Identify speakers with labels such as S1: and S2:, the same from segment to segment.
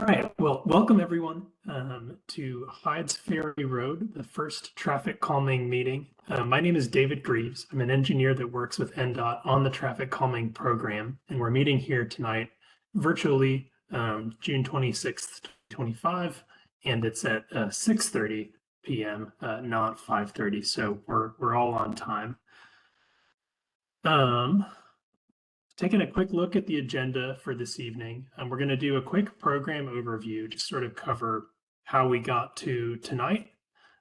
S1: All right, well, welcome everyone to Hydes Ferry Road, the first traffic calming meeting. My name is David Greaves. I'm an engineer that works with NDOT on the traffic calming program, and we're meeting here tonight virtually June 26th, 2025, and it's at 6:30 p.m., not 5:30, so we're all on time. Taking a quick look at the agenda for this evening, we're going to do a quick program overview, just sort of cover how we got to tonight.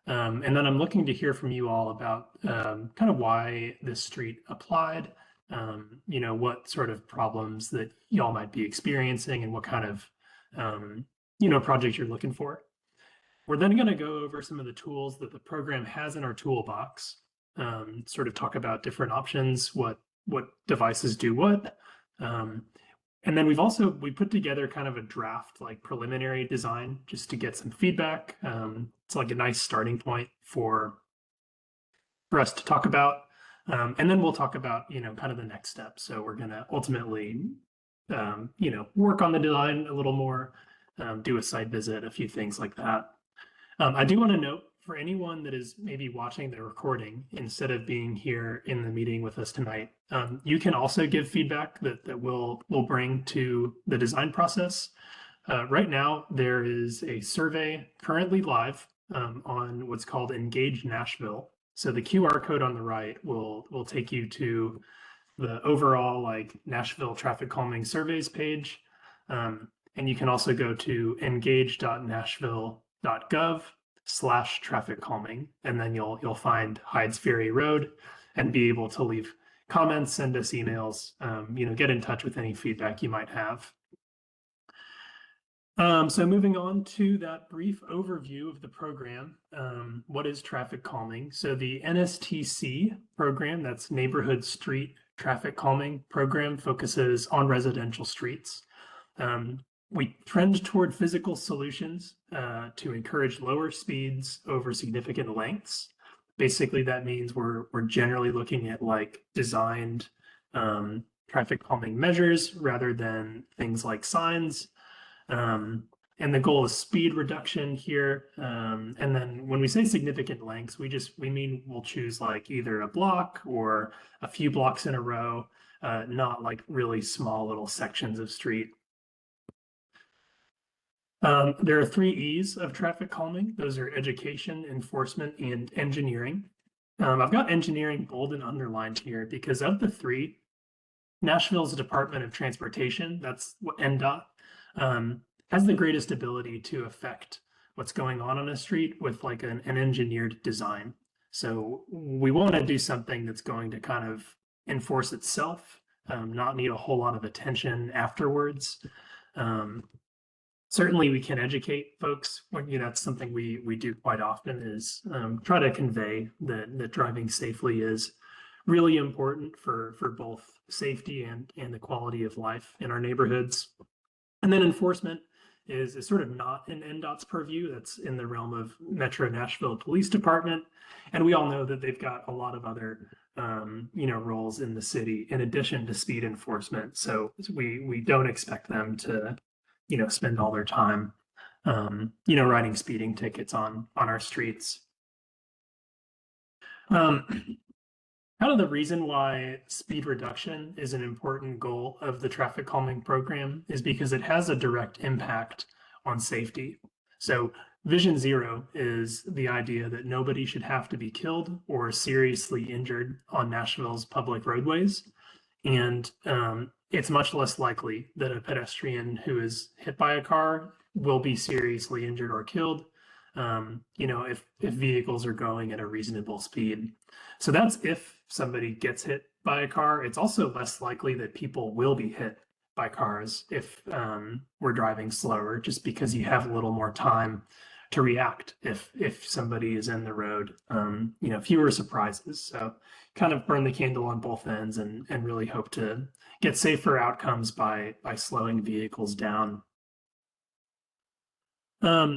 S1: And then I'm looking to hear from you all about kind of why this street applied, what sort of problems that y'all might be experiencing and what kind of, project you're looking for. We're then going to go over some of the tools that the program has in our toolbox, sort of talk about different options, what devices do what. And then we put together kind of a draft, like preliminary design, just to get some feedback. It's like a nice starting point for us to talk about. And then we'll talk about, kind of the next step. So we're going to ultimately, work on the design a little more, do a site visit, a few things like that. I do want to note, for anyone that is maybe watching the recording instead of being here in the meeting with us tonight, you can also give feedback that we'll bring to the design process. Right now, there is a survey currently live on what's called Engage Nashville. So the QR code on the right will take you to the overall Nashville traffic calming surveys page. And you can also go to engage.Nashville.gov/traffic calming, and then you'll find Hydes Ferry Road and be able to leave comments, send us emails, get in touch with any feedback you might have. So moving on to that brief overview of the program, what is traffic calming? So the NSTC program, that's Neighborhood Street Traffic Calming Program, focuses on residential streets. We trend toward physical solutions to encourage lower speeds over significant lengths. Basically, that means we're generally looking at designed traffic calming measures rather than things like signs. And the goal is speed reduction here. And then when we say significant lengths, we mean we'll choose either a block or a few blocks in a row, not really small little sections of street. There are 3 E's of traffic calming. Those are education, enforcement, and engineering. I've got engineering bold and underlined here because of the 3, Nashville's Department of Transportation, that's NDOT, has the greatest ability to affect what's going on a street with an engineered design. So we want to do something that's going to kind of enforce itself, not need a whole lot of attention afterwards. Certainly we can educate folks. That's something we do quite often, is try to convey that driving safely is really important for both safety and the quality of life in our neighborhoods. And then enforcement is sort of not in NDOT's purview. That's in the realm of Metro Nashville Police Department. And we all know that they've got a lot of other roles in the city in addition to speed enforcement. So we don't expect them to spend all their time, writing speeding tickets on our streets. Kind of the reason why speed reduction is an important goal of the traffic calming program is because it has a direct impact on safety. So Vision Zero is the idea that nobody should have to be killed or seriously injured on Nashville's public roadways. And it's much less likely that a pedestrian who is hit by a car will be seriously injured or killed, if vehicles are going at a reasonable speed. So that's if somebody gets hit by a car. It's also less likely that people will be hit by cars if we're driving slower, just because you have a little more time to react if somebody is in the road, fewer surprises. So kind of burn the candle on both ends and really hope to get safer outcomes by slowing vehicles down.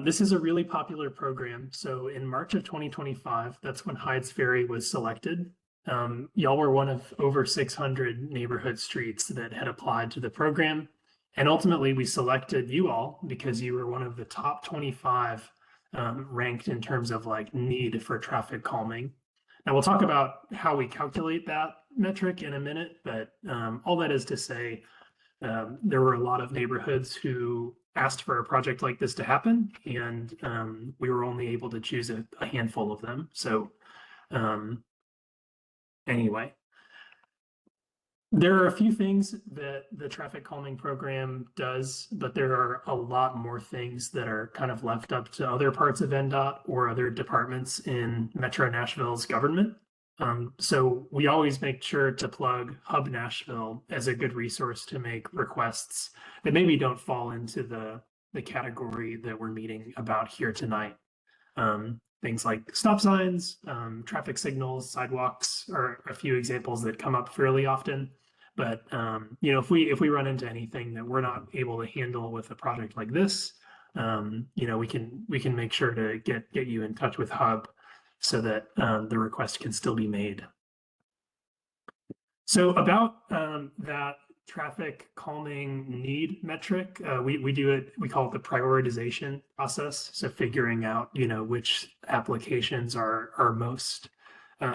S1: This is a really popular program. So in March of 2025, that's when Hydes Ferry was selected. Y'all were one of over 600 neighborhood streets that had applied to the program. And ultimately, we selected you all because you were one of the top 25 ranked in terms of like need for traffic calming. Now we'll talk about how we calculate that metric in a minute, but all that is to say, there were a lot of neighborhoods who asked for a project like this to happen, and we were only able to choose a handful of them. So anyway, there are a few things that the traffic calming program does, but there are a lot more things that are kind of left up to other parts of NDOT or other departments in Metro Nashville's government. So we always make sure to plug Hub Nashville as a good resource to make requests that maybe don't fall into the category that we're meeting about here tonight. Things like stop signs, traffic signals, sidewalks are a few examples that come up fairly often. But if we run into anything that we're not able to handle with a project like this, we can make sure to get you in touch with Hub so that the request can still be made. So about that traffic calming need metric, we call it the prioritization process. So figuring out, which applications are most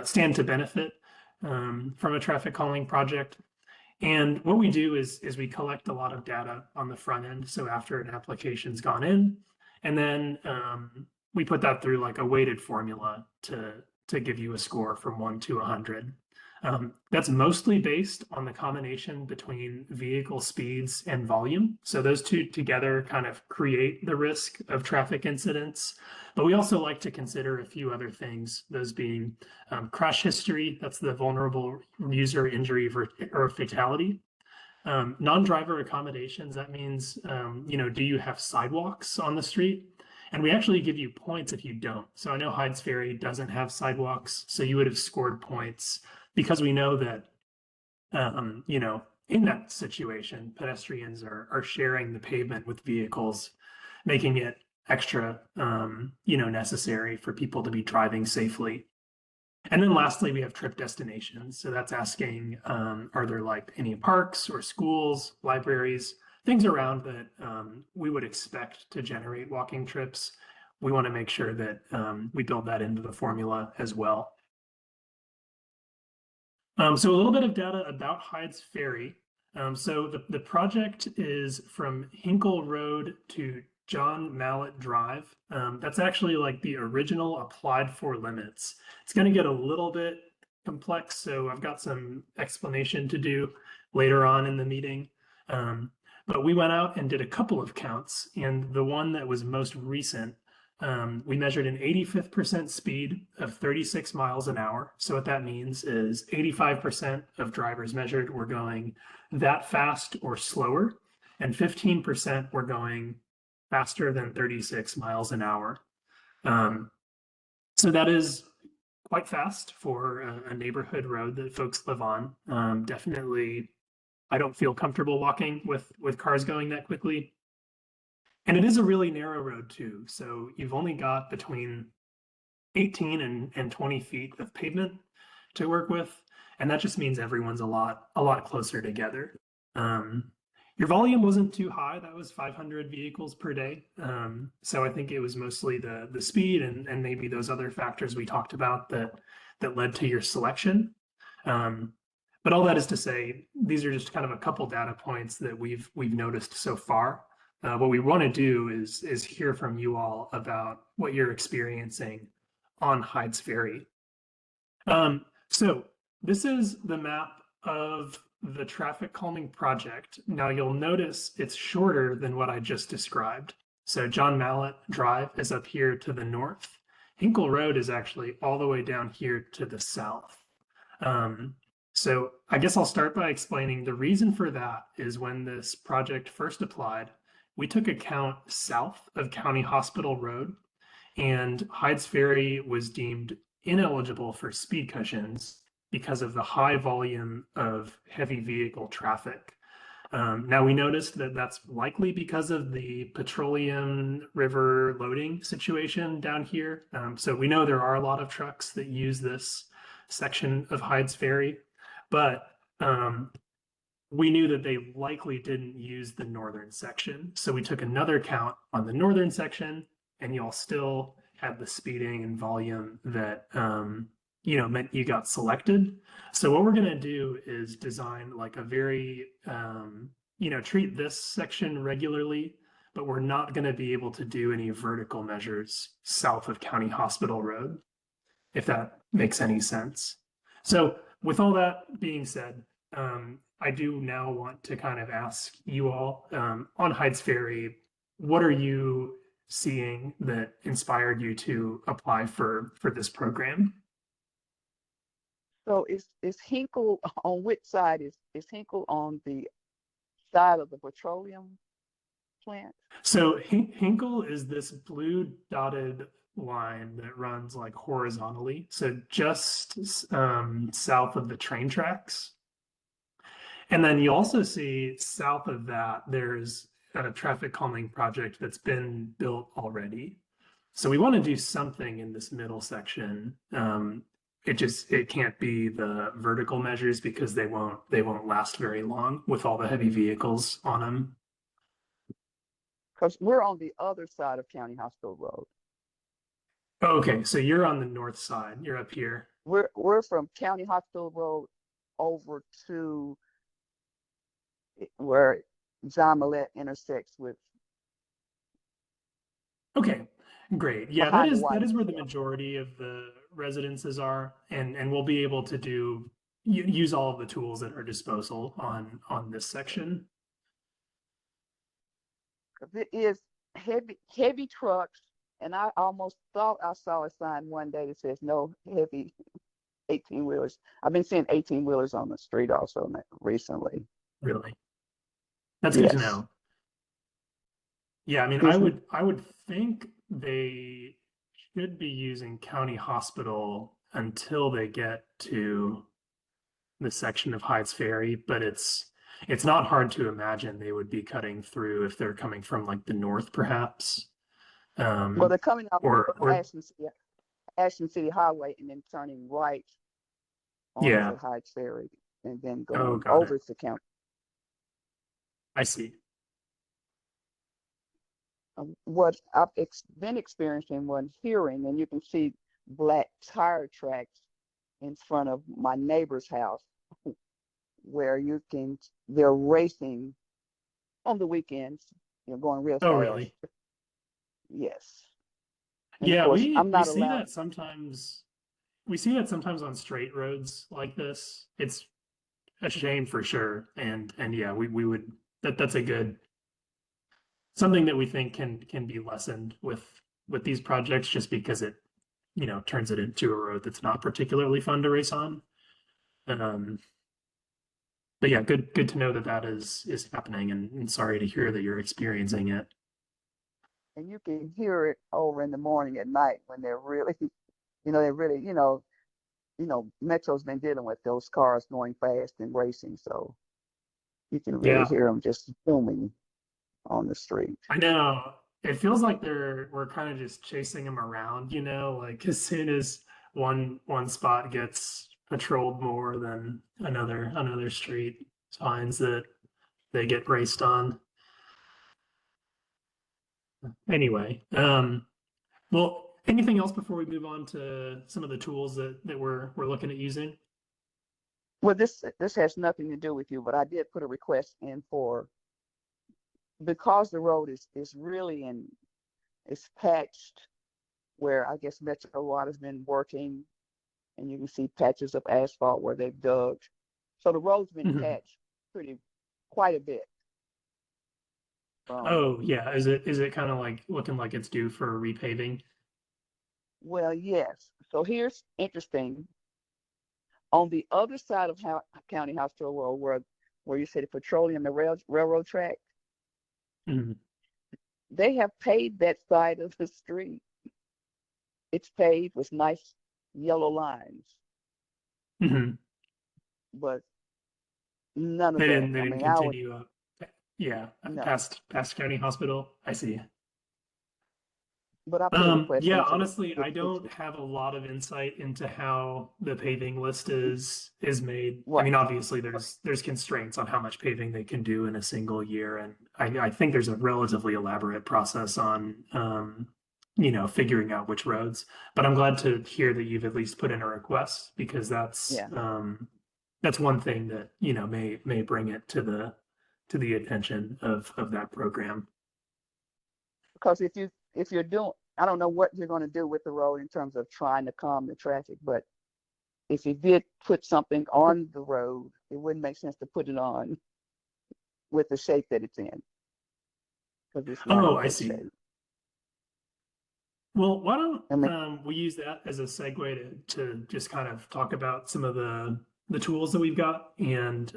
S1: stand to benefit from a traffic calming project. And what we do is we collect a lot of data on the front end. So after an application's gone in, and then we put that through like a weighted formula to give you a score from 1 to 100. That's mostly based on the combination between vehicle speeds and volume. So those two together kind of create the risk of traffic incidents. But we also like to consider a few other things, those being crash history, that's the vulnerable user injury or fatality. Non-driver accommodations, that means, do you have sidewalks on the street? And we actually give you points if you don't. So I know Hydes Ferry doesn't have sidewalks, so you would have scored points because we know that, in that situation, pedestrians are sharing the pavement with vehicles, making it extra, necessary for people to be driving safely. And then lastly, we have trip destinations. So that's asking, are there like any parks or schools, libraries, things around that we would expect to generate walking trips. We want to make sure that we build that into the formula as well. So a little bit of data about Hydes Ferry. So the project is from Hinkle Road to John Mallet Drive. That's actually like the original applied for limits. It's going to get a little bit complex, so I've got some explanation to do later on in the meeting. But we went out and did a couple of counts, and the one that was most recent, we measured an 85th% speed of 36 miles an hour. So what that means is 85% of drivers measured were going that fast or slower, and 15% were going faster than 36 miles an hour. So that is quite fast for a neighborhood road that folks live on. Definitely, I don't feel comfortable walking with cars going that quickly. And it is a really narrow road too. So you've only got between 18 and 20 feet of pavement to work with. And that just means everyone's a lot closer together. Your volume wasn't too high. That was 500 vehicles per day. So I think it was mostly the speed and maybe those other factors we talked about that led to your selection. But all that is to say, these are just kind of a couple data points that we've noticed so far. What we want to do is hear from you all about what you're experiencing on Hydes Ferry. So this is the map of the traffic calming project. Now you'll notice it's shorter than what I just described. So John Mallet Drive is up here to the north. Hinkle Road is actually all the way down here to the south. So I guess I'll start by explaining the reason for that is when this project first applied, we took a count south of County Hospital Road, and Hydes Ferry was deemed ineligible for speed cushions because of the high volume of heavy vehicle traffic. Now we noticed that that's likely because of the Petroleum River loading situation down here. So we know there are a lot of trucks that use this section of Hydes Ferry, but we knew that they likely didn't use the northern section. So we took another count on the northern section, and y'all still had the speeding and volume that meant you got selected. So what we're gonna do is design like a very treat this section regularly, but we're not gonna be able to do any vertical measures south of County Hospital Road, if that makes any sense. So with all that being said, I do now want to kind of ask you all on Hydes Ferry, what are you seeing that inspired you to apply for this program?
S2: So is Hinkle on which side is Hinkle on the side of the petroleum plant?
S1: So Hinkle is this blue dotted line that runs like horizontally, so just south of the train tracks. And then you also see south of that, there's a traffic calming project that's been built already. So we want to do something in this middle section. It can't be the vertical measures because they won't last very long with all the heavy vehicles on them.
S2: Because we're on the other side of County Hospital Road.
S1: Okay, so you're on the north side. You're up here.
S2: We're from County Hospital Road over to where John Millette intersects with
S1: Okay, great. Yeah, that
S2: behind the
S1: is that
S2: white.
S1: is where the majority of the residences are, and we'll be able to use all of the tools at our disposal on this section.
S2: It is heavy trucks, and I almost thought I saw a sign one day that says no heavy 18-wheelers. I've been seeing 18-wheelers on the street also recently.
S1: Really, that's good to
S2: Yes.
S1: know. Yeah, I mean, I
S2: Excuse me.
S1: would think they should be using County Hospital until they get to the section of Hydes Ferry, but it's not hard to imagine they would be cutting through if they're coming from like the north, perhaps.
S2: Well, they're coming off of
S1: Or
S2: Ashland City Highway and then turning right
S1: yeah.
S2: onto Hydes Ferry and then
S1: Oh,
S2: going
S1: got it.
S2: over to County.
S1: I see.
S2: What I've been experiencing when hearing, and you can see black tire tracks in front of my neighbor's house where they're racing on the weekends, going real
S1: Oh,
S2: fast.
S1: really?
S2: Yes. And of
S1: Yeah,
S2: course,
S1: we
S2: I'm
S1: we
S2: not
S1: see
S2: allowed.
S1: that sometimes. We see that sometimes on straight roads like this. It's a shame for sure. And yeah, we would that's a good something that we think can be lessened with these projects just because it, turns it into a road that's not particularly fun to race on. Um, but yeah, good to know that that is happening, and sorry to hear that you're experiencing it.
S2: And you can hear it over in the morning at night when they're really, they're really, Metro's been dealing with those cars going fast and racing, so you can really
S1: Yeah,
S2: hear them just booming on the street.
S1: I know. It feels like we're kind of just chasing them around, like as soon as one spot gets patrolled more than another street finds that they get raced on. Anyway, well, anything else before we move on to some of the tools that we're looking at using?
S2: Well, this has nothing to do with you, but I did put a request in for because the road is really it's patched where I guess Metro Water's been working, and you can see patches of asphalt where they've dug. So the road's been
S1: Mhm.
S2: patched quite a bit from.
S1: Oh, yeah. Is it kind of like looking like it's due for repaving?
S2: Well, yes. So here's interesting. On the other side of County Hospital Road, where you say the petroleum, the railroad track,
S1: Mhm.
S2: they have paved that side of the street. It's paved with nice yellow lines,
S1: Mhm.
S2: but none of
S1: They
S2: that.
S1: didn't they
S2: I
S1: didn't
S2: mean, I would
S1: continue up. Yeah,
S2: no.
S1: past County Hospital. I see.
S2: But I put a request
S1: Yeah,
S2: in so
S1: honestly,
S2: they
S1: I
S2: get fixed.
S1: don't have a lot of insight into how the paving list is made. I
S2: Right.
S1: mean, obviously there's constraints on how much paving they can do in a single year, and I think there's a relatively elaborate process on figuring out which roads. But I'm glad to hear that you've at least put in a request because
S2: Yeah.
S1: that's one thing that, may bring it to the attention of that program.
S2: Because if you're doing, I don't know what you're going to do with the road in terms of trying to calm the traffic, but if you did put something on the road, it wouldn't make sense to put it on with the shape that it's in because it's not
S1: Oh,
S2: in
S1: I
S2: good
S1: see.
S2: shape.
S1: Well, why don't
S2: I mean,
S1: we use that as a segue to just kind of talk about some of the tools that we've got. And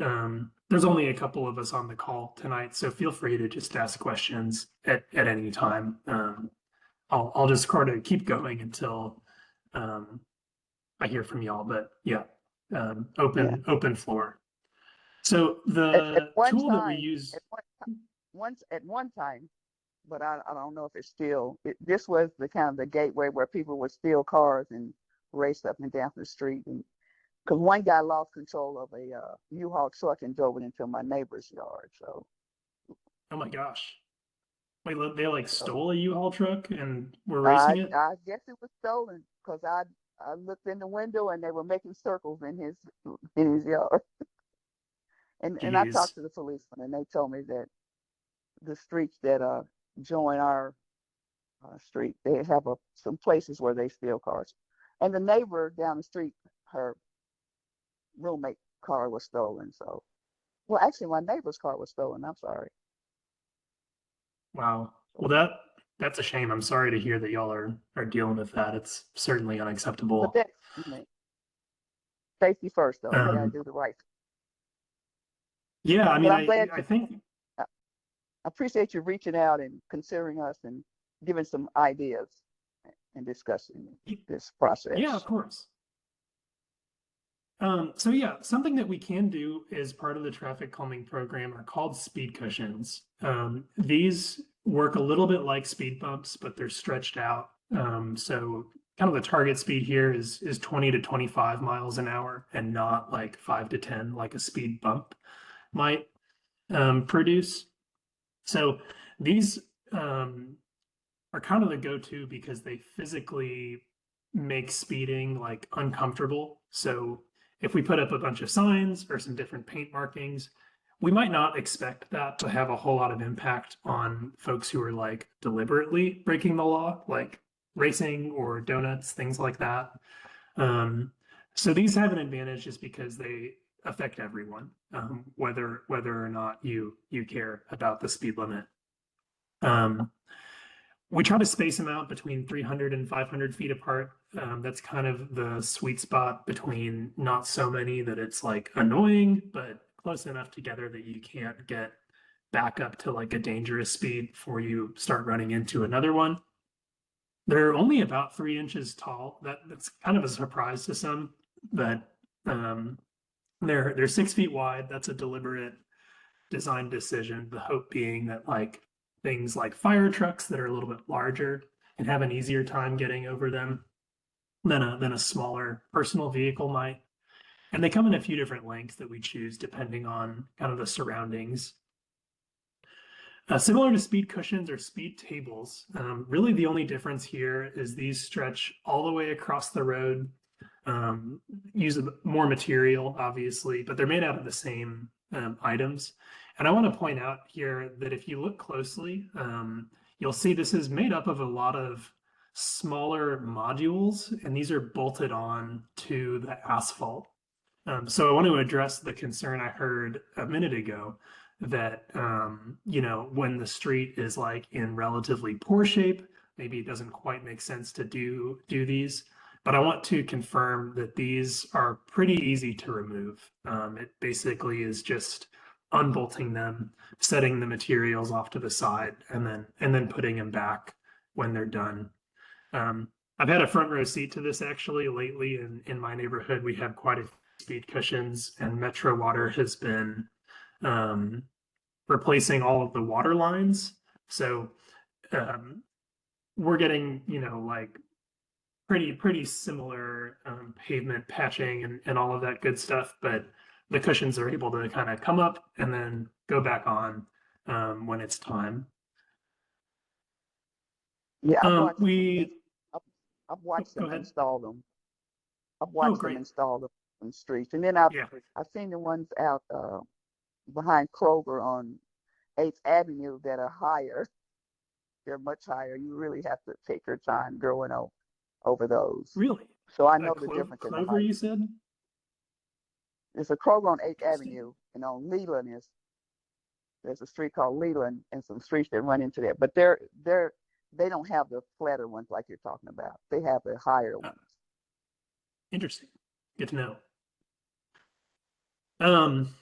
S1: there's only a couple of us on the call tonight, so feel free to just ask questions at any time. I'll just sort of keep going until I hear from y'all. But yeah,
S2: yeah.
S1: open floor. So
S2: At
S1: the
S2: one
S1: tool that we
S2: time,
S1: use.
S2: at one time, but I don't know if it's still. This was the kind of the gateway where people would steal cars and race up and down the street, and because one guy lost control of a U-Haul truck and drove it into my neighbor's yard.
S1: Oh my gosh. Wait, they like
S2: So
S1: stole a U-Haul truck and were racing it?
S2: I guess it was stolen because I looked in the window and they were making circles in his yard. And I
S1: Jeez.
S2: talked to the policeman and they told me that the streets that join our street, they have some places where they steal cars. And the neighbor down the street, her roommate car was stolen. So, well, actually, my neighbor's car was stolen. I'm sorry.
S1: Wow. Well,
S2: So,
S1: that's a shame. I'm sorry to hear that y'all are dealing with that. It's certainly
S2: but
S1: unacceptable.
S2: that, I mean, safety first, though. You got to
S1: Um,
S2: do the right
S1: yeah, I
S2: thing. But
S1: mean,
S2: I'm glad
S1: I think
S2: I appreciate you reaching out and considering us and giving some ideas and discussing this
S1: yeah, of
S2: process.
S1: course. So yeah, something that we can do as part of the traffic calming program are called speed cushions. These work a little bit like speed bumps, but they're stretched out. So kind of the target speed here is 20 to 25 miles an hour and not like 5 to 10 like a speed bump might produce. So these are kind of the go-to because they physically make speeding like uncomfortable. So if we put up a bunch of signs or some different paint markings, we might not expect that to have a whole lot of impact on folks who are like deliberately breaking the law, like racing or donuts, things like that. Um, so these have an advantage just because they affect everyone, whether or not you care about the speed limit. Um, we try to space them out between 300 and 500 feet apart. That's kind of the sweet spot between not so many that it's like annoying, but close enough together that you can't get back up to like a dangerous speed before you start running into another one. They're only about 3 inches tall. That's kind of a surprise to some, but um, they're 6 feet wide. That's a deliberate design decision. The hope being that like things like fire trucks that are a little bit larger and have an easier time getting over them than a smaller personal vehicle might. And they come in a few different lengths that we choose depending on kind of the surroundings. Similar to speed cushions or speed tables, really the only difference here is these stretch all the way across the road, use more material, obviously, but they're made out of the same items. And I want to point out here that if you look closely, you'll see this is made up of a lot of smaller modules, and these are bolted on to the asphalt. So I want to address the concern I heard a minute ago that when the street is like in relatively poor shape, maybe it doesn't quite make sense to do these. But I want to confirm that these are pretty easy to remove. It basically is just unbolting them, setting the materials off to the side, and then putting them back when they're done. Um, I've had a front row seat to this actually lately in my neighborhood. We have quite a few speed cushions, and Metro Water has been um, replacing all of the water lines. So um, we're getting, like pretty similar pavement patching and all of that good stuff, but the cushions are able to kind of come up and then go back on when it's time.
S2: Yeah,
S1: We
S2: I've, I've
S1: oh,
S2: watched
S1: go
S2: them
S1: ahead.
S2: install them. I've
S1: Oh,
S2: watched them
S1: great.
S2: install them on the streets, and then
S1: Yeah,
S2: I've seen the ones out behind Kroger on 8th Avenue that are higher. They're much higher. You really have to take your time going over those.
S1: really.
S2: So I
S1: A
S2: know the difference in the
S1: Clover,
S2: height.
S1: you said?
S2: There's a Kroger on 8th
S1: Interesting.
S2: Avenue, and on Leland there's a street called Leland, and some streets that run into that. But they don't have the flatter ones like you're talking about. They have the higher
S1: Uh,
S2: ones.
S1: Interesting. Good to know. Um,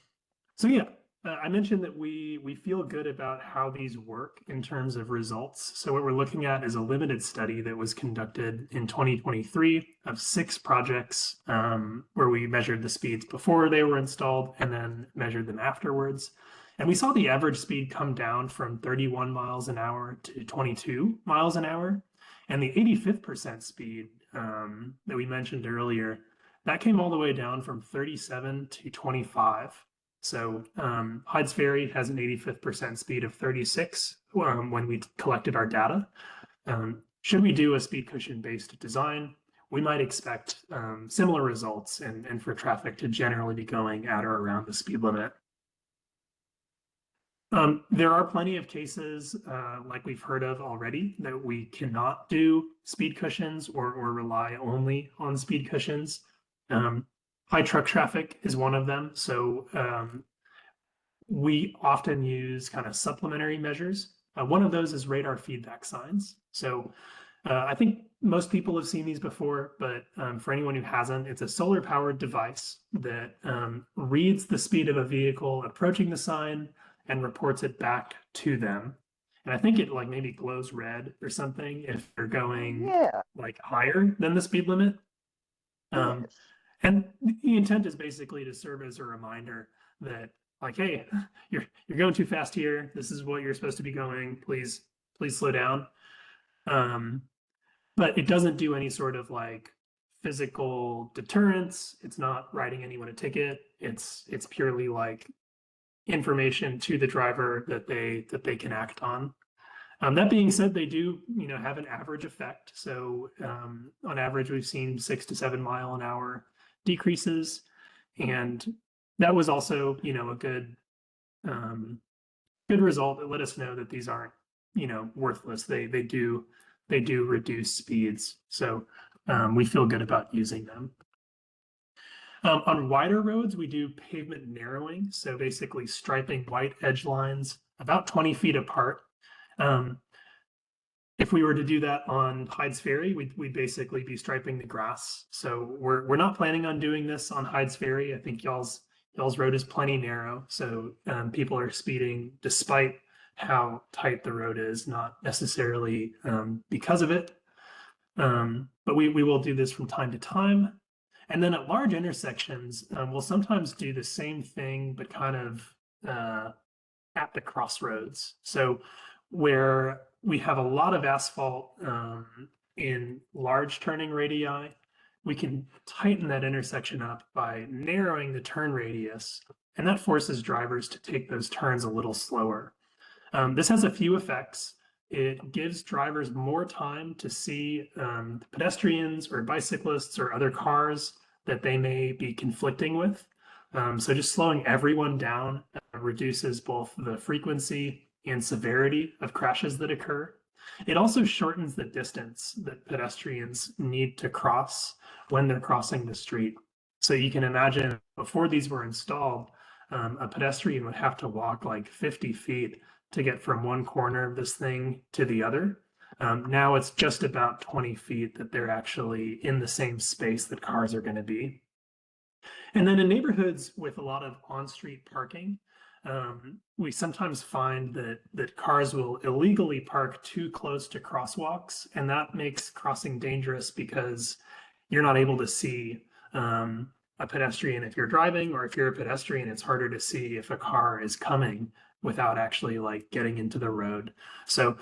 S1: So yeah, I mentioned that we feel good about how these work in terms of results. So what we're looking at is a limited study that was conducted in 2023 of 6 projects where we measured the speeds before they were installed and then measured them afterwards. And we saw the average speed come down from 31 miles an hour to 22 miles an hour. And the 85th percent speed that we mentioned earlier, that came all the way down from 37 to 25. So Hydes Ferry has an 85th percent speed of 36 when we collected our data. Should we do a speed cushion based design, we might expect similar results and for traffic to generally be going at or around the speed limit. There are plenty of cases like we've heard of already that we cannot do speed cushions or rely only on speed cushions. High truck traffic is one of them. So we often use kind of supplementary measures. One of those is radar feedback signs. So I think most people have seen these before, but for anyone who hasn't, it's a solar powered device that reads the speed of a vehicle approaching the sign and reports it back to them. And I think it like maybe glows red or something if they're
S2: Oh
S1: going
S2: yeah,
S1: like higher than the speed limit. Um,
S2: yes,
S1: and the intent is basically to serve as a reminder that, like, hey, you're going too fast here. This is what you're supposed to be going. Please slow down. Um, but it doesn't do any sort of like physical deterrence. It's not writing anyone a ticket. It's purely like information to the driver that they can act on. That being said, they do, have an average effect. So on average, we've seen 6 to 7 mile an hour decreases, and that was also, a um, good result that let us know that these aren't, worthless. They do reduce speeds. So we feel good about using them. On wider roads, we do pavement narrowing. So basically striping white edge lines about 20 feet apart. Um, if we were to do that on Hydes Ferry, we'd basically be striping the grass. So we're not planning on doing this on Hydes Ferry. I think y'all's road is plenty narrow, so people are speeding despite how tight the road is, not necessarily because of it. But we will do this from time to time. And then at large intersections, we'll sometimes do the same thing, but kind of at the crossroads. So where we have a lot of asphalt in large turning radii, we can tighten that intersection up by narrowing the turn radius, and that forces drivers to take those turns a little slower. This has a few effects. It gives drivers more time to see pedestrians or bicyclists or other cars that they may be conflicting with. So just slowing everyone down reduces both the frequency and severity of crashes that occur. It also shortens the distance that pedestrians need to cross when they're crossing the street. So you can imagine before these were installed, a pedestrian would have to walk like 50 feet to get from one corner of this thing to the other. Now it's just about 20 feet that they're actually in the same space that cars are going to be. And then in neighborhoods with a lot of on-street parking, we sometimes find that cars will illegally park too close to crosswalks, and that makes crossing dangerous because you're not able to see a pedestrian if you're driving, or if you're a pedestrian, it's harder to see if a car is coming without actually like getting into the road. So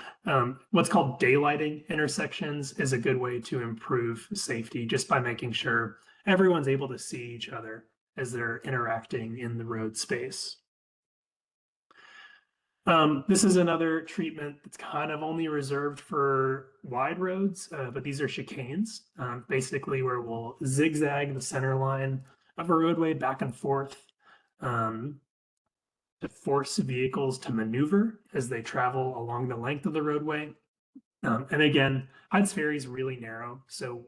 S1: what's called daylighting intersections is a good way to improve safety just by making sure everyone's able to see each other as they're interacting in the road space. This is another treatment that's kind of only reserved for wide roads, but these are chicanes, basically where we'll zigzag the center line of a roadway back and forth to force vehicles to maneuver as they travel along the length of the roadway. And again, Hydes Ferry is really narrow, so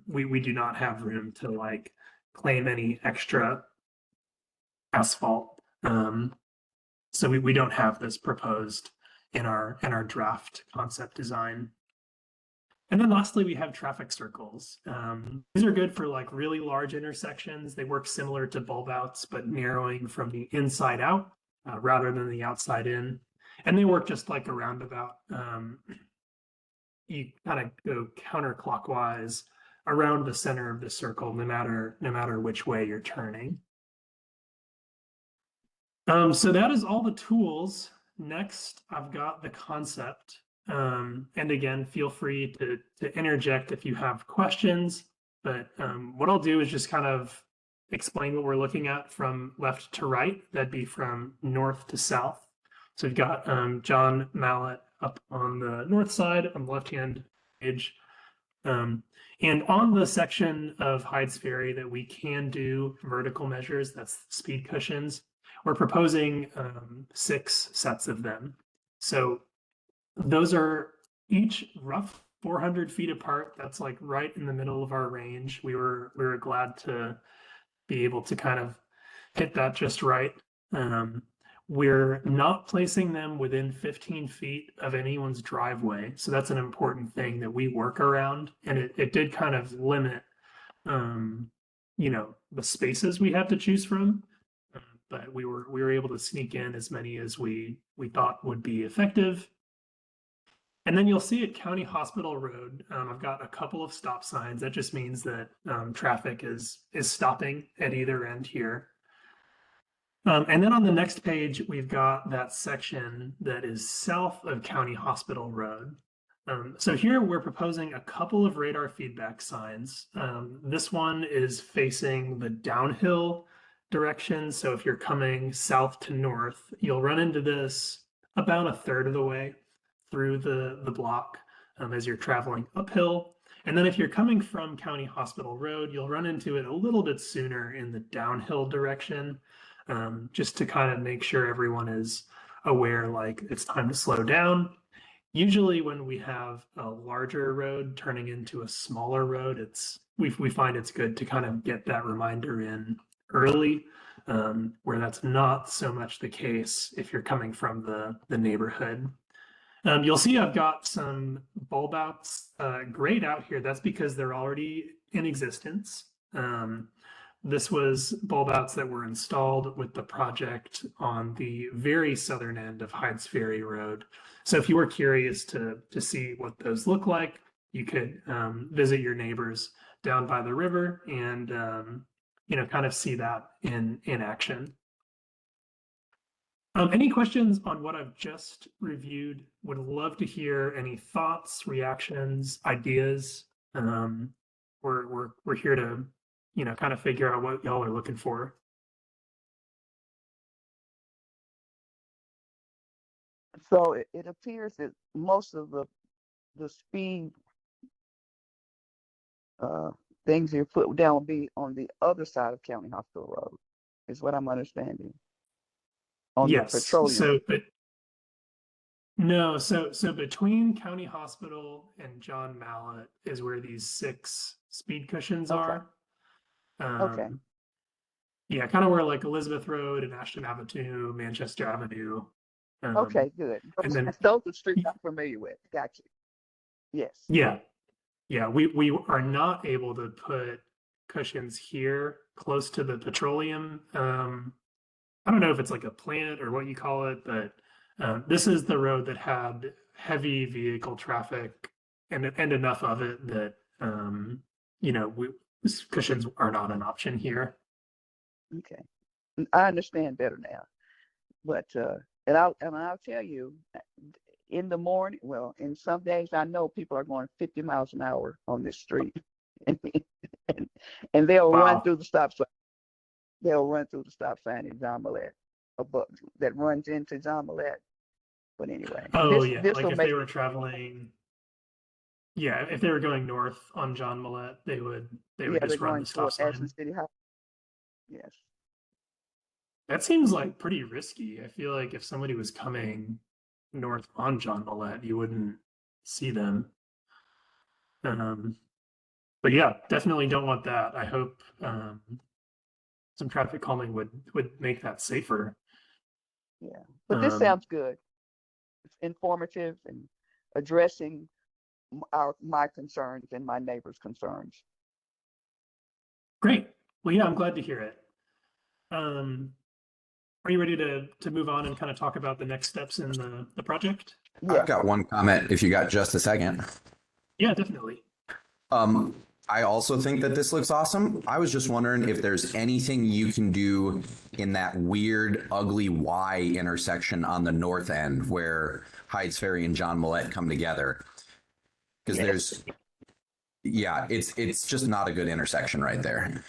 S1: we do not have room to like claim any extra asphalt. So we don't have this proposed in our draft concept design. And then lastly, we have traffic circles. These are good for like really large intersections. They work similar to bulb outs, but narrowing from the inside out rather than the outside in. And they work just like a roundabout. You kind of go counterclockwise around the center of the circle, no matter which way you're turning. So that is all the tools. Next, I've got the concept. And again, feel free to interject if you have questions. But what I'll do is just kind of explain what we're looking at from left to right. That'd be from north to south. So we've got John Mallet up on the north side, on the left-hand page. And on the section of Hydes Ferry that we can do vertical measures, that's speed cushions, we're proposing 6 sets of them. So those are each rough 400 feet apart. That's like right in the middle of our range. We were glad to be able to kind of hit that just right. We're not placing them within 15 feet of anyone's driveway. So that's an important thing that we work around. And it did kind of limit, the spaces we have to choose from. But we were able to sneak in as many as we thought would be effective. And then you'll see at County Hospital Road, I've got a couple of stop signs. That just means that traffic is stopping at either end here. And then on the next page, we've got that section that is south of County Hospital Road. So here we're proposing a couple of radar feedback signs. This one is facing the downhill direction. So if you're coming south to north, you'll run into this about a third of the way through the block as you're traveling uphill. And then if you're coming from County Hospital Road, you'll run into it a little bit sooner in the downhill direction, just to kind of make sure everyone is aware, like it's time to slow down. Usually when we have a larger road turning into a smaller road, we find it's good to kind of get that reminder in early, where that's not so much the case if you're coming from the neighborhood. You'll see I've got some bulb outs grayed out here. That's because they're already in existence. This was bulb outs that were installed with the project on the very southern end of Hydes Ferry Road. So if you were curious to see what those look like, you could visit your neighbors down by the river and kind of see that in action. Any questions on what I've just reviewed? Would love to hear any thoughts, reactions, ideas. We're here to kind of figure out what y'all are looking for.
S2: So it appears that most of the speed things you put down will be on the other side of County Hospital Road, is what I'm understanding. On
S1: Yes.
S2: the petroleum.
S1: So between County Hospital and John Mallet is where these 6 speed cushions are.
S2: Okay.
S1: Yeah, kind of where like Elizabeth Road and Ashton Avenue, Manchester Avenue.
S2: Okay, good.
S1: And then
S2: Those are streets I'm familiar with. Gotcha. Yes.
S1: Yeah. We are not able to put cushions here close to the petroleum. I don't know if it's like a plant or what you call it, but this is the road that had heavy vehicle traffic and enough of it that cushions are not an option here.
S2: Okay. I understand better now. But I'll tell you, in the morning, well, in some days I know people are going 50 miles an hour on this street, and and they'll run
S1: Wow.
S2: through the stop sign. They'll run through the stop sign in John Millette, above that runs into John Millette. But anyway,
S1: Oh yeah,
S2: this
S1: like
S2: will
S1: if they
S2: make
S1: were traveling, yeah, if they were going north on John Millette, they would
S2: yeah, they're
S1: just run
S2: going
S1: the stop
S2: toward Ashland
S1: sign.
S2: City High. Yes.
S1: That seems like pretty risky. I feel like if somebody was coming north on John Millette, you wouldn't see them. Um, but yeah, definitely don't want that. I hope some traffic calming would make that safer.
S2: Yeah. But this
S1: Um,
S2: sounds good. It's informative and addressing my concerns and my neighbors' concerns.
S1: Great. Well, yeah, I'm glad to hear it. Um, are you ready to move on and kind of talk about the next steps in the project?
S3: I've
S2: Yes.
S3: got one comment if you got just a second.
S1: Yeah, definitely.
S3: Um, I also think that this looks awesome. I was just wondering if there's anything you can do in that weird, ugly Y intersection on the north end where Hydes Ferry and John Millette come together. Because
S2: Yes.
S3: it's just not a good intersection right there.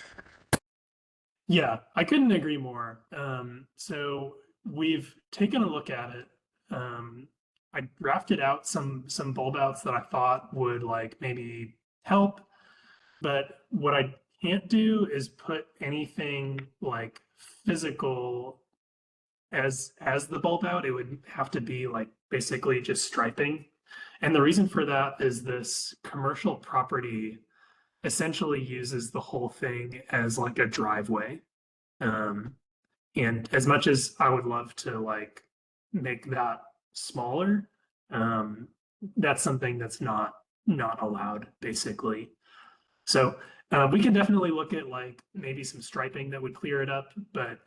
S1: Yeah, I couldn't agree more. So we've taken a look at it. I drafted out some bulb outs that I thought would like maybe help, but what I can't do is put anything like physical as the bulb out. It would have to be like basically just striping. And the reason for that is this commercial property essentially uses the whole thing as like a driveway. Um, and as much as I would love to like make that smaller, um, that's something that's not allowed basically. So we can definitely look at like maybe some striping that would clear it up, but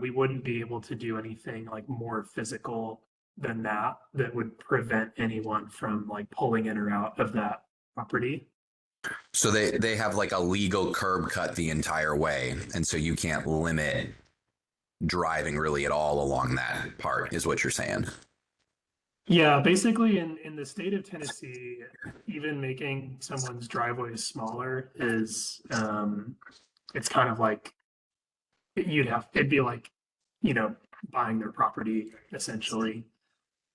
S1: we wouldn't be able to do anything like more physical than that that would prevent anyone from like pulling in or out of that property.
S3: So they have like a legal curb cut the entire way, and so you can't limit driving really at all along that part, is what you're saying.
S1: Yeah, basically in the state of Tennessee, even making someone's driveway smaller is it's kind of like it'd be like, you know, buying their property essentially.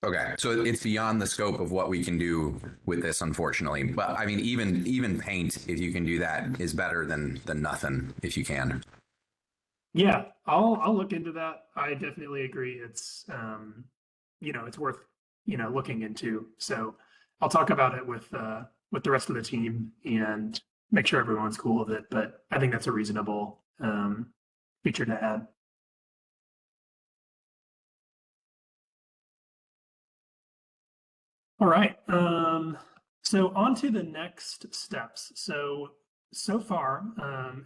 S3: Okay, so it's beyond the scope of what we can do with this, unfortunately. But I mean, even paint, if you can do that, is better than nothing if you can.
S1: Yeah, I'll look into that. I definitely agree. It's you know, it's worth, you know, looking into. So I'll talk about it with the rest of the team and make sure everyone's cool with it. But I think that's a reasonable feature to add. All right. So on to the next steps. So far,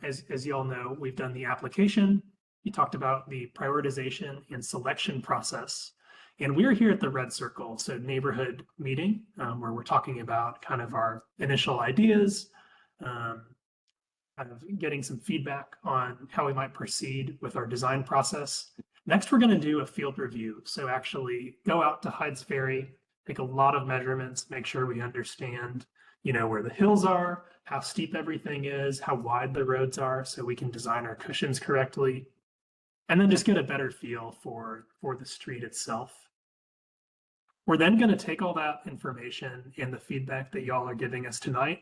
S1: as you all know, we've done the application. We talked about the prioritization and selection process. And we're here at the Red Circle, so neighborhood meeting, where we're talking about kind of our initial ideas, um, kind of getting some feedback on how we might proceed with our design process. Next, we're going to do a field review. So actually go out to Hydes Ferry, take a lot of measurements, make sure we understand, you know, where the hills are, how steep everything is, how wide the roads are, so we can design our cushions correctly, and then just get a better feel for the street itself. We're then going to take all that information and the feedback that y'all are giving us tonight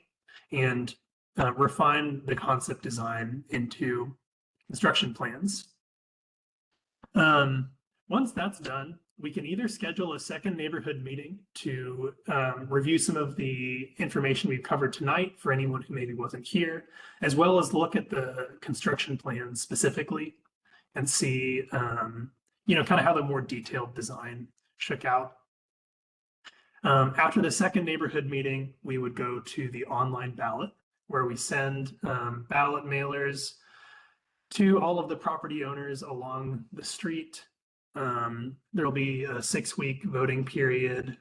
S1: and refine the concept design into construction plans. Once that's done, we can either schedule a second neighborhood meeting to review some of the information we've covered tonight for anyone who maybe wasn't here, as well as look at the construction plans specifically and see, you know, kind of how the more detailed design shook out. After the second neighborhood meeting, we would go to the online ballot where we send ballot mailers to all of the property owners along the street. There'll be a 6-week voting period.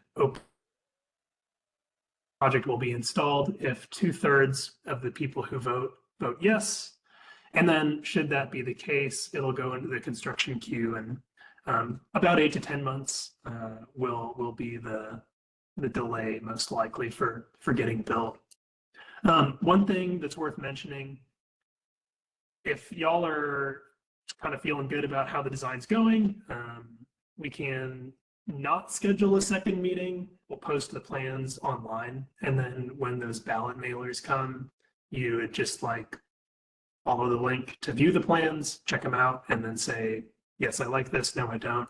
S1: Project will be installed if 2/3 of the people who vote yes. And then should that be the case, it'll go into the construction queue and about 8 to 10 months will be the delay most likely for getting built. One thing that's worth mentioning, if y'all are kind of feeling good about how the design's going, we can not schedule a second meeting. We'll post the plans online, and then when those ballot mailers come, you would just like follow the link to view the plans, check them out, and then say, yes, I like this, no, I don't.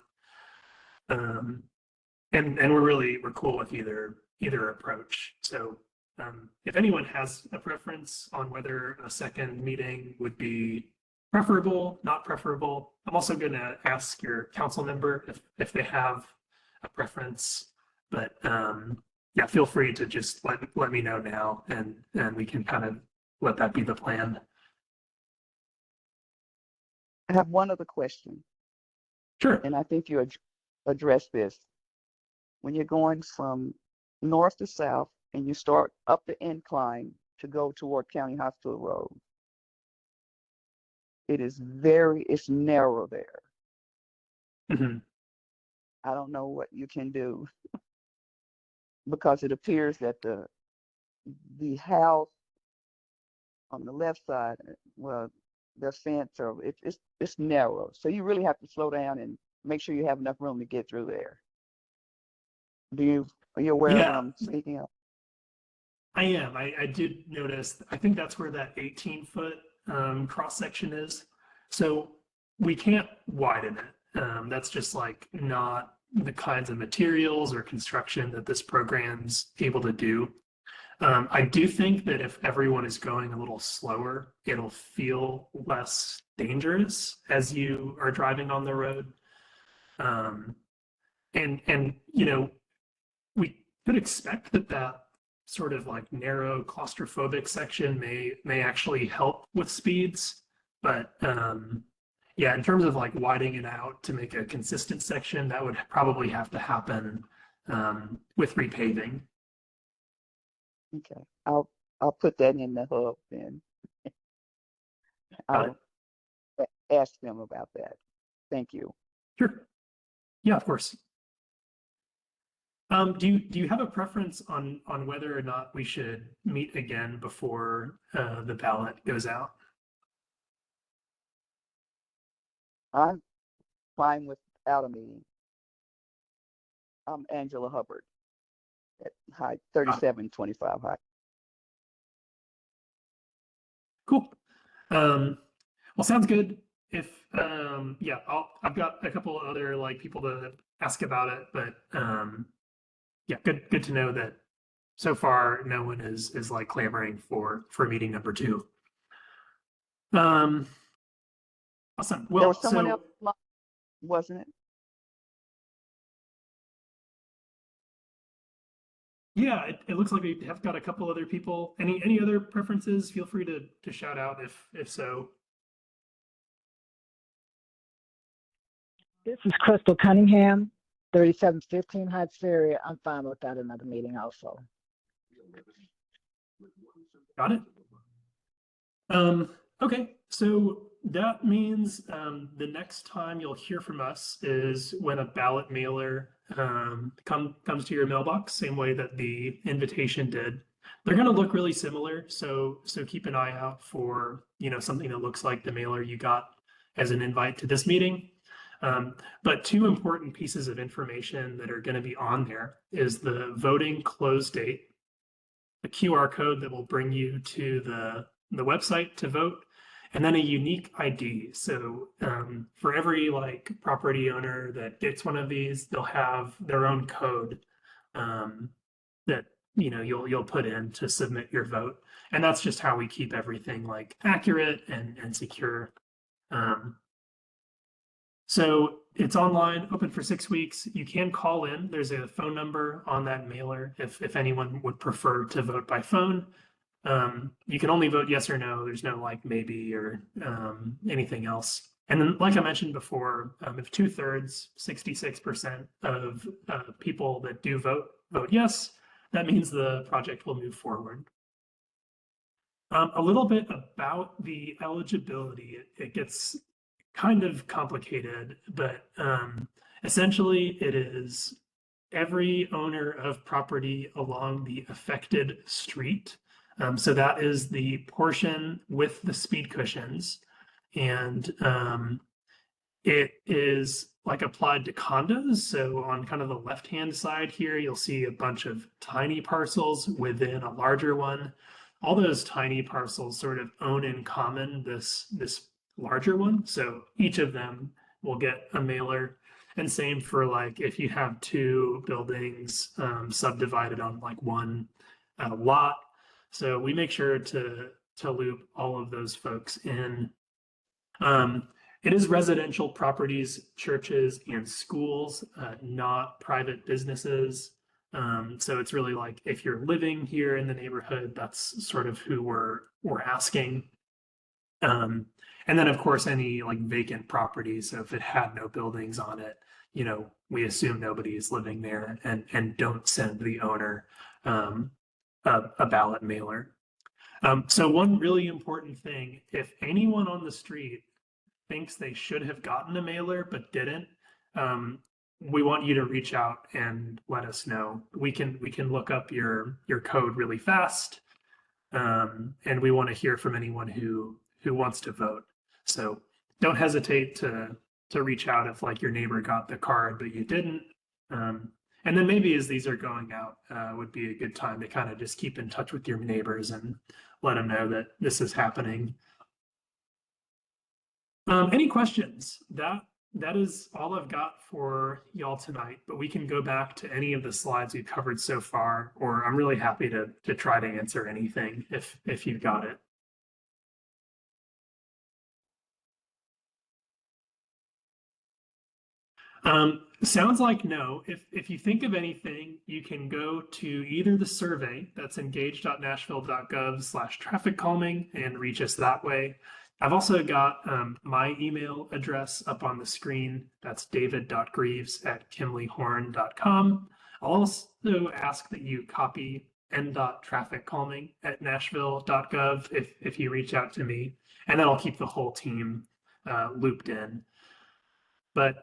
S1: And we're cool with either approach. So if anyone has a preference on whether a second meeting would be preferable, not preferable, I'm also going to ask your council member if they have a preference. But yeah, feel free to just let me know now, and we can kind of let that be the plan.
S2: I have one other question,
S1: Sure.
S2: and I think you addressed this. When you're going from north to south and you start up the incline to go toward County Hospital Road, it's narrow there.
S1: Mm-hmm.
S2: I don't know what you can do because it appears that the house on the left side, well, the fence, or it's narrow. So you really have to slow down and make sure you have enough room to get through there. Are you aware of what I'm speaking of?
S1: I am. I did notice, I think that's where that 18-foot cross section is. So we can't widen it. That's just like not the kinds of materials or construction that this program's able to do. I do think that if everyone is going a little slower, it'll feel less dangerous as you are driving on the road. And you know, we could expect that sort of like narrow claustrophobic section may actually help with speeds, but yeah, in terms of like widening it out to make a consistent section, that would probably have to happen with repaving.
S2: Okay, I'll put that in the hub then. I'll ask them about that. Thank you.
S1: Sure. Yeah, of course. Do you have a preference on whether or not we should meet again before the ballot goes out?
S2: I'm fine without a meeting. I'm Angela Hubbard at Hydes 3725 Hydes.
S1: Cool. Well, sounds good. If yeah, I've got a couple other like people to ask about it, but yeah, good to know that so far no one is like clamoring for meeting number 2. Awesome. Well,
S2: There was someone else, wasn't it?
S1: Yeah, it looks like we have got a couple other people. Any other preferences? Feel free to shout out if so.
S4: This is Crystal Cunningham, 3715 Hydes Ferry. I'm fine without another meeting also.
S1: Got it. Okay, so that means the next time you'll hear from us is when a ballot mailer comes to your mailbox, same way that the invitation did. They're going to look really similar, so keep an eye out for something that looks like the mailer you got as an invite to this meeting. But 2 important pieces of information that are going to be on there is the voting close date, a QR code that will bring you to the website to vote, and then a unique ID. So for every like property owner that gets one of these, they'll have their own code that you'll put in to submit your vote, and that's just how we keep everything like accurate and secure. So it's online, open for 6 weeks. You can call in. There's a phone number on that mailer if anyone would prefer to vote by phone. You can only vote yes or no. There's no like maybe or anything else. And then, like I mentioned before, if 2/3, 66% of people that do vote yes, that means the project will move forward. A little bit about the eligibility. It gets kind of complicated, but essentially it is every owner of property along the affected street. So that is the portion with the speed cushions. And it is like applied to condos. So on kind of the left-hand side here, you'll see a bunch of tiny parcels within a larger one. All those tiny parcels sort of own in common this larger one. So each of them will get a mailer. And same for like if you have two buildings subdivided on like one lot. So we make sure to loop all of those folks in. It is residential properties, churches, and schools, not private businesses. So it's really like if you're living here in the neighborhood, that's sort of who we're asking. And then of course any like vacant properties. So if it had no buildings on it, you know, we assume nobody is living there and don't send the owner a ballot mailer. So one really important thing, if anyone on the street thinks they should have gotten a mailer but didn't, we want you to reach out and let us know. We can look up your code really fast, and we want to hear from anyone who wants to vote. So don't hesitate to reach out if like your neighbor got the card but you didn't. And then maybe as these are going out, would be a good time to kind of just keep in touch with your neighbors and let them know that this is happening. Any questions? That is all I've got for y'all tonight, but we can go back to any of the slides we've covered so far, or I'm really happy to try to answer anything if you've got it. Sounds like no. If you think of anything, you can go to either the survey that's engage.Nashville.gov/traffic-calming and reach us that way. I've also got my email address up on the screen. That's david.greaves@kimleyhorn.com. I'll also ask that you copy NDOT TrafficCalming@Nashville.gov if you reach out to me, and then I'll keep the whole team looped in. But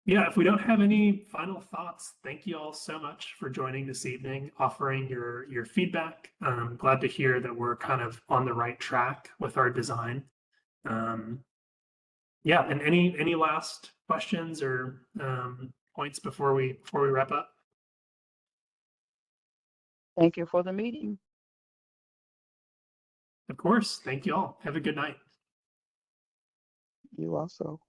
S1: yeah, if we don't have any final thoughts, thank you all so much for joining this evening, offering your feedback. I'm glad to hear that we're kind of on the right track with our design. Yeah, and any last questions or points before we wrap up?
S2: Thank you for the meeting.
S1: Of course. Thank you all. Have a good night.
S2: You also.